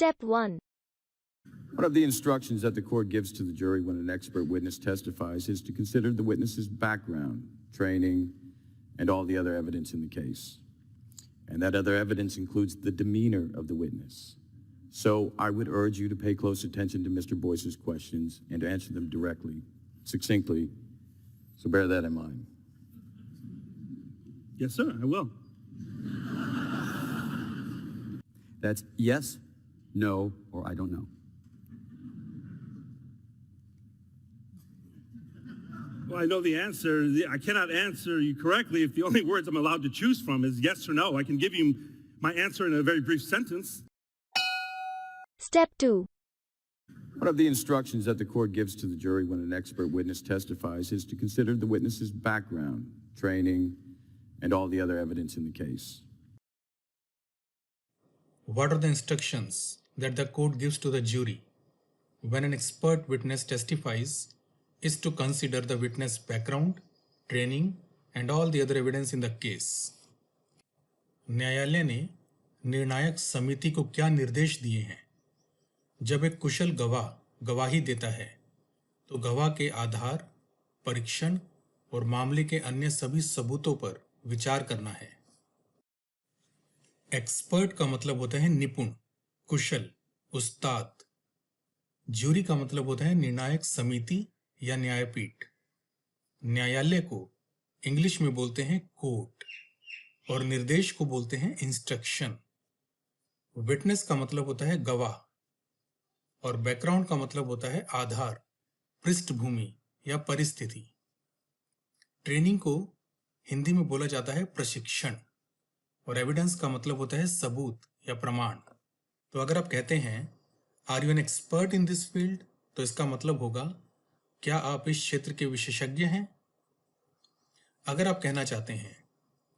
Step 1. One of the instructions that the court gives to the jury when an expert witness testifies is to consider the witness's background, training, and all the other evidence in the case. And that other evidence includes the demeanor of the witness. So I would urge you to pay close attention to Mr. Boyce's questions and to answer them directly, succinctly. So bear that in mind. Yes, sir, I will. That's yes, no, or I don't know. Well, I know the answer. I cannot answer you correctly if the only words I'm allowed to choose from is yes or no. I can give you my answer in a very brief sentence. Step 2. One of the instructions that the court gives to the jury when an expert witness testifies is to consider the witness's background, training, and all the other evidence in the case. What are the instructions that the court gives to the jury when an expert witness testifies is to consider the witness background, training and all the other evidence in the case. न्यायालय ने निर्णायक समिति को क्या निर्देश दिए हैं? जब एक कुशल गवाह गवाही देता है तो गवाह के आधार, परीक्षण और मामले के अन्य सभी सबूतों पर विचार करना है। एक्सपर्ट का मतलब होता है निपुण, कुशल, उस्ताद। ज्यूरी का मतलब होता है निर्णायक समिति या न्यायपीठ। न्यायालय को इंग्लिश में बोलते हैं कोर्ट और निर्देश को बोलते हैं इंस्ट्रक्शन। विटनेस का मतलब होता है गवाह और बैकग्राउंड का मतलब होता है आधार, पृष्ठभूमि या परिस्थिति। ट्रेनिंग को हिंदी में बोला जाता है प्रशिक्षण और एविडेंस का मतलब होता है सबूत या प्रमाण। तो अगर आप कहते हैं are you an expert in this field, तो इसका मतलब होगा क्या आप इस क्षेत्र के विशेषज्ञ हैं। अगर आप कहना चाहते हैं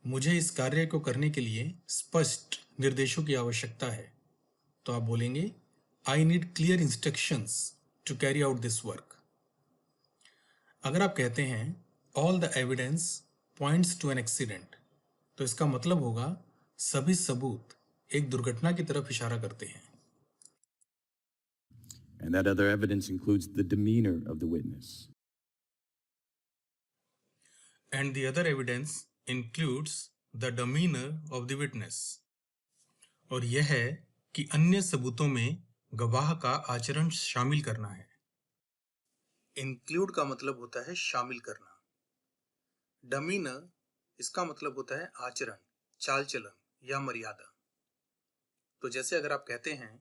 मुझे इस कार्य को करने के लिए स्पष्ट निर्देशों की आवश्यकता है, तो आप बोलेंगे I need clear instructions to carry out this work. अगर आप कहते हैं all the evidence points to an accident, तो इसका मतलब होगा सभी सबूत एक दुर्घटना की तरफ इशारा करते हैं। And that other evidence includes the demeanor of the witness. And the other evidence includes the demeanor of the witness. और यह है कि अन्य सबूतों में गवाह का आचरण शामिल करना है। इंक्लूड का मतलब होता है शामिल करना। demeanor इसका मतलब होता है आचरण, चाल चलन या मर्यादा। तो जैसे अगर आप कहते हैं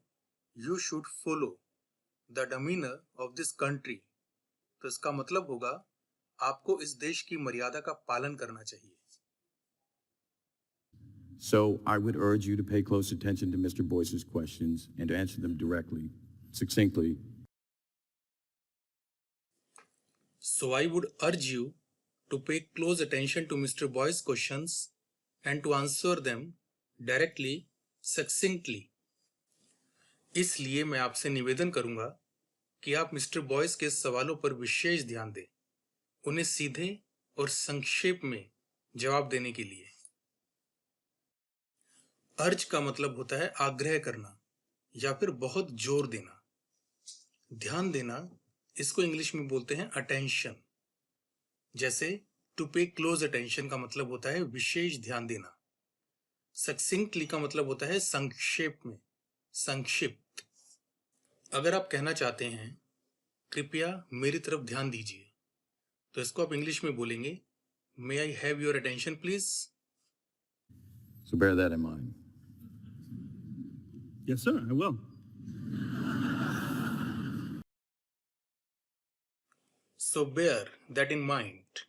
you should follow the demeanor of this country, तो इसका मतलब होगा आपको इस देश की मर्यादा का पालन करना चाहिए। So I would urge you to pay close attention to Mr. Boyce's questions and to answer them directly, succinctly. So I would urge you to pay close attention to Mr. Boyce's questions and to answer them directly, succinctly. इसलिए मैं आपसे निवेदन करूंगा कि आप mister boys के सवालों पर विशेष ध्यान दें, उन्हें सीधे और संक्षेप में जवाब देने के लिए। अर्ज का मतलब होता है आग्रह करना या फिर बहुत जोर देना। ध्यान देना, इसको इंग्लिश में बोलते हैं अटेंशन। जैसे टू पे क्लोज अटेंशन का मतलब होता है विशेष ध्यान देना। सक्सिंक्टली का मतलब होता है संक्षेप में, संक्षिप्त। अगर आप कहना चाहते हैं कृपया मेरी तरफ ध्यान दीजिए, तो इसको आप इंग्लिश में बोलेंगे may I have your attention please. So bear that in mind. Yes, sir, I will. So bear that in mind.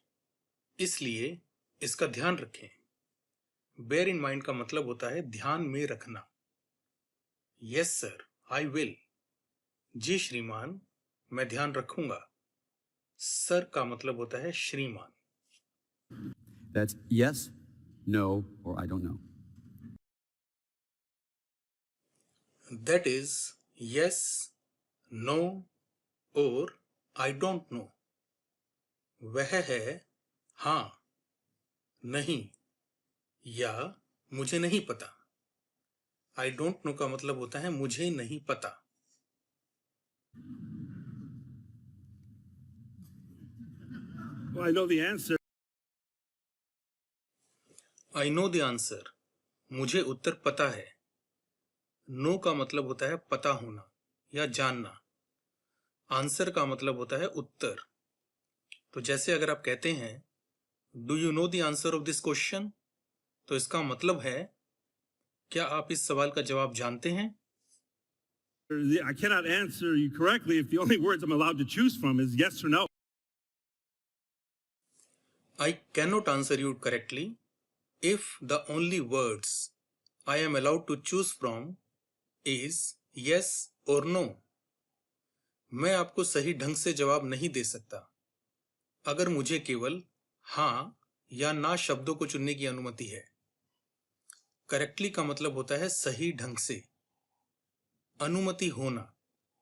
इसलिए इसका ध्यान रखें। bear in mind का मतलब होता है ध्यान में रखना। Yes sir, I will. जी श्रीमान, मैं ध्यान रखूंगा। सर का मतलब होता है श्रीमान। That's yes, no, or I don't know. That is yes, no or I don't know. वह है हाँ, नहीं या मुझे नहीं पता। आई डोंट नो का मतलब होता है मुझे नहीं पता। Well, I know the answer. I know the answer, मुझे उत्तर पता है। नो का मतलब होता है पता होना या जानना। आंसर का मतलब होता है उत्तर। तो जैसे अगर आप कहते हैं do you know the answer of this question, तो इसका मतलब है क्या आप इस सवाल का जवाब जानते हैं? I cannot answer you correctly if the only words I'm allowed to choose from is yes or no. I cannot answer you correctly if the only words I am allowed to choose from is yes or no. मैं आपको सही ढंग से जवाब नहीं दे सकता अगर मुझे केवल हाँ या ना शब्दों को चुनने की अनुमति है। करेक्टली का मतलब होता है सही ढंग से। अनुमति होना,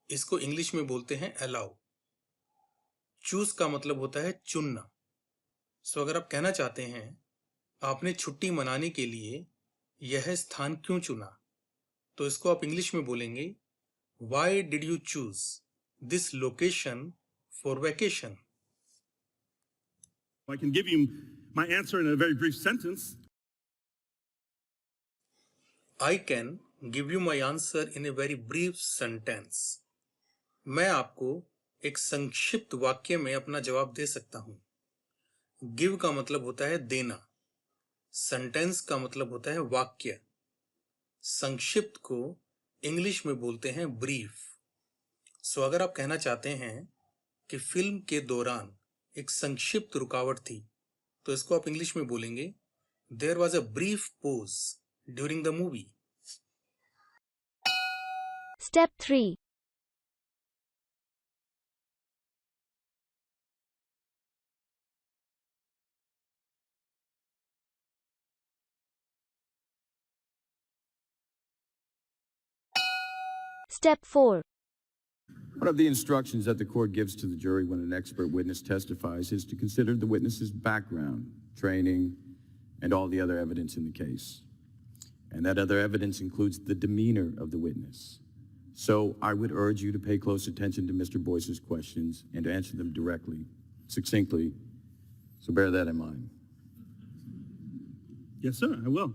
इसको इंग्लिश में बोलते हैं अलाउ। चूज का मतलब होता है चुनना। सो अगर आप कहना चाहते हैं आपने छुट्टी मनाने के लिए यह स्थान क्यों चुना, तो इसको आप इंग्लिश में बोलेंगे why did you choose this location for vacation. I can give you my answer in a very brief sentence. I can give you my answer in a very brief sentence. मैं आपको एक संक्षिप्त वाक्य में अपना जवाब दे सकता हूं। गिव का मतलब होता है देना। सेंटेंस का मतलब होता है वाक्य। संक्षिप्त को इंग्लिश में बोलते हैं ब्रीफ। सो अगर आप कहना चाहते हैं कि फिल्म के दौरान एक संक्षिप्त रुकावट थी, तो इसको आप इंग्लिश में बोलेंगे there was a brief pause during the movie. Step 3. Step 4. One of the instructions that the court gives to the jury when an expert witness testifies is to consider the witness's background, training, and all the other evidence in the case. And that other evidence includes the demeanor of the witness. So I would urge you to pay close attention to Mr. Boyce's questions and to answer them directly, succinctly. So bear that in mind. Yes, sir, I will.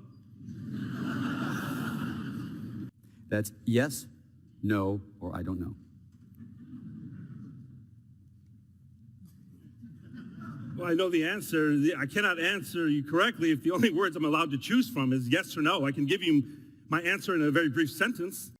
That's yes, no, or I don't know. Well, I know the answer. I cannot answer you correctly if the only words I'm allowed to choose from is yes or no. I can give you my answer in a very brief sentence.